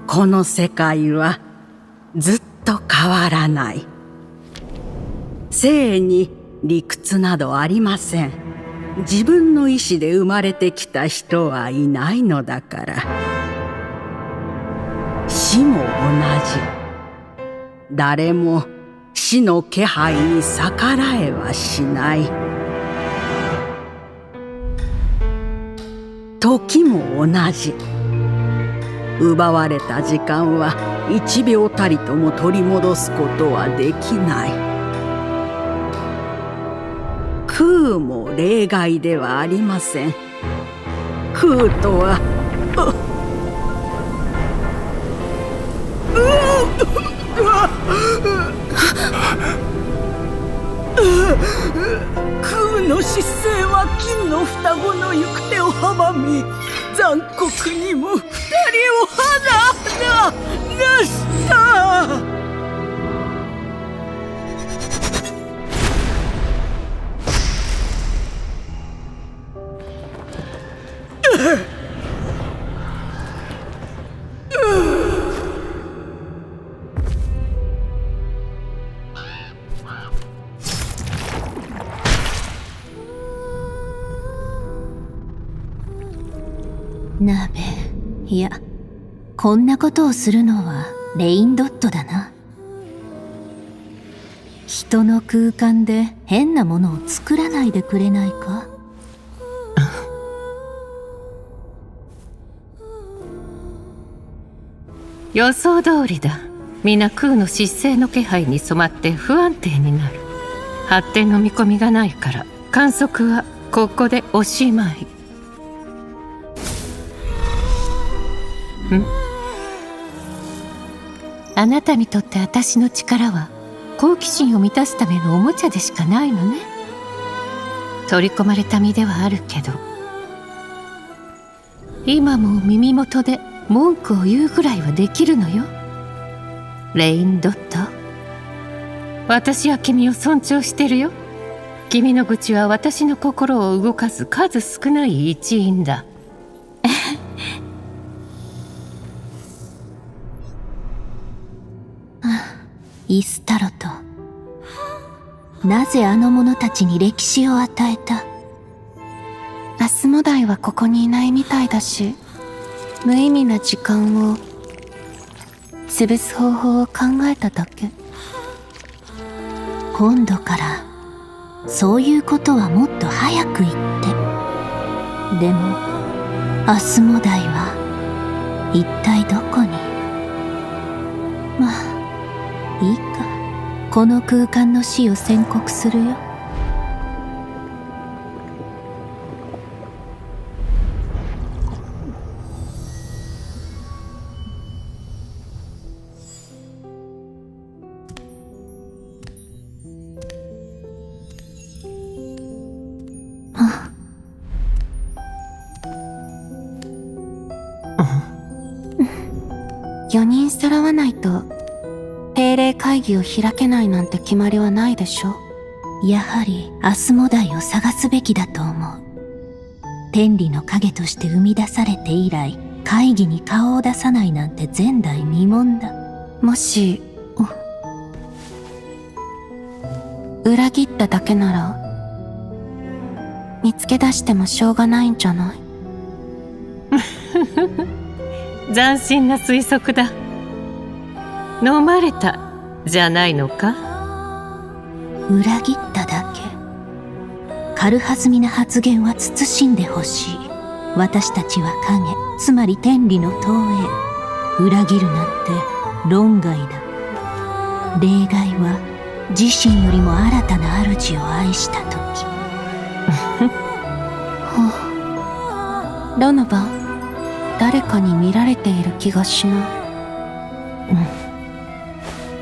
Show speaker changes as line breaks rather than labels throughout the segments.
この世界はずっと変わらない。生に理屈などありません。自分の意志で生まれてきた人はいないのだから。死も同じ。誰も死の気配に逆らえはしない。時も同じ。奪われた時間は1秒たりとも取り戻すことはできない。空も例外ではありません。空とは空の姿勢は金の双子の行く手を阻み、残酷にも2人を離した。
鍋、いや、こんなことをするのはレインドットだな。人の空間で変なものを作らないでくれないか。
予想通りだ。皆空の失勢の気配に染まって不安定になる。発展の見込みがないから観測はここでおしまい。あなたにとって私の力は好奇心を満たすためのおもちゃでしかないのね。取り込まれた身ではあるけど、今も耳元で文句を言うぐらいはできるのよ。レインドット、私は君を尊重してるよ。君の愚痴は私の心を動かす数少ない一因だ。
イスタロト、なぜあの者たちに歴史を与えた。
アスモダイはここにいないみたいだし、無意味な時間を潰す方法を考えただけ。
今度からそういうことはもっと早く言って。でもアスモダイは一体どこに。まあいいか、この空間の死を宣告するよ。
4人揃わないと定例会議を開けないなんて決まりはないでしょ。
やはりアスモダイを探すべきだと思う。天理の影として生み出されて以来、会議に顔を出さないなんて前代未聞だ。
もし裏切っただけなら見つけ出してもしょうがないんじゃない？
斬新な推測だ。飲まれたじゃないのか。
裏切っただけ。軽はずみな発言は慎んでほしい。私たちは影、つまり天理の投影。裏切るなんて論外だ。例外は自身よりも新たな主を愛した時。
ロノバ、誰かに見られている気がしない。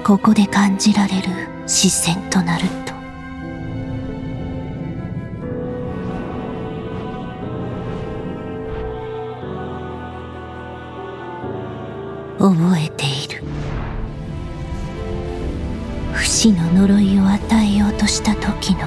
ここで感じられる視線となると覚えている。不死の呪いを与えようとした時の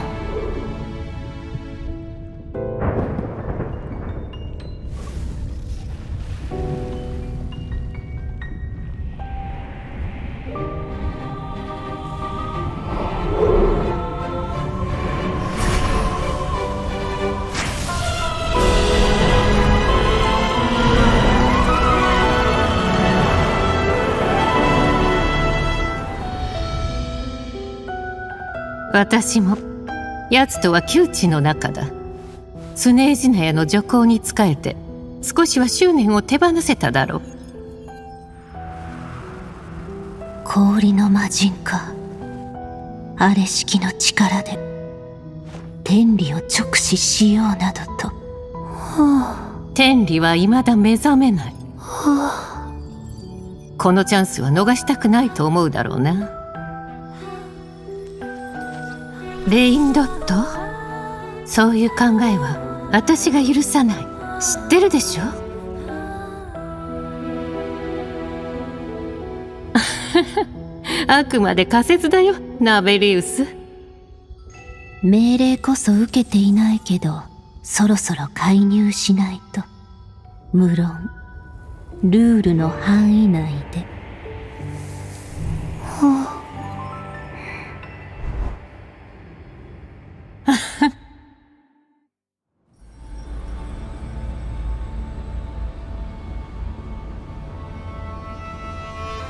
私も奴とは旧知の仲だ。スネージナヤの助行に仕えて少しは執念を手放せただろう。
氷の魔人か。あれしきの力で天理を直視しようなどと。
天理は未だ目覚めない。このチャンスは逃したくないと思うだろうな。レインドット、そういう考えは私が許さない。知ってるでしょ。あくまで仮説だよ、ナベリウス。
命令こそ受けていないけど、そろそろ介入しないと。無論ルールの範囲内で。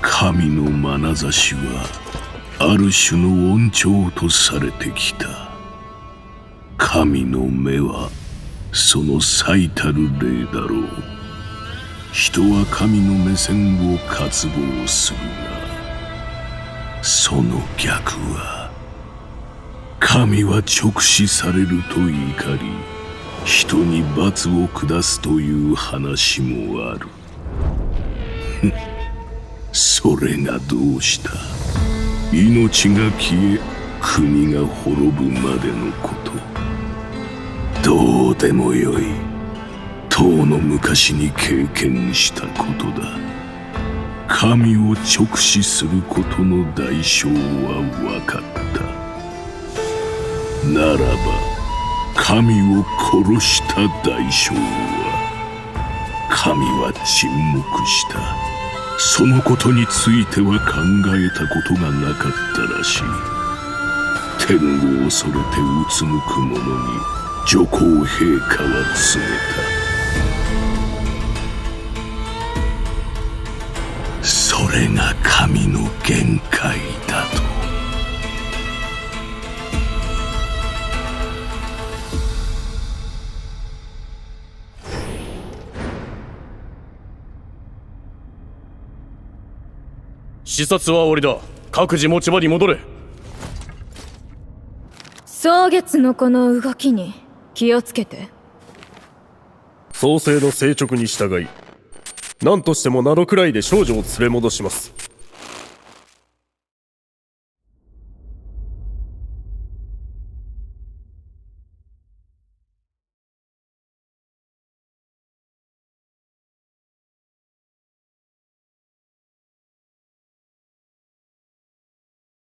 神の眼差しはある種の恩寵とされてきた。神の目はその最たる例だろう。人は神の目線を渇望するが、その逆は神は直視されると怒り、人に罰を下すという話もある。それがどうした。命が消え国が滅ぶまでのこと。どうでもよい。とうの昔に経験したことだ。神を直視することの代償は分かった。ならば神を殺した代償は、神は沈黙した。そのことについては考えたことがなかったらしい。天を恐れてうつむく者に上皇陛下は告げた。それが神の限界だと。
視察は終わりだ。各自持ち場に戻れ。
蒼月のこの動きに気をつけて。
創世の聖直に従い、何としても7くらいで少女を連れ戻します。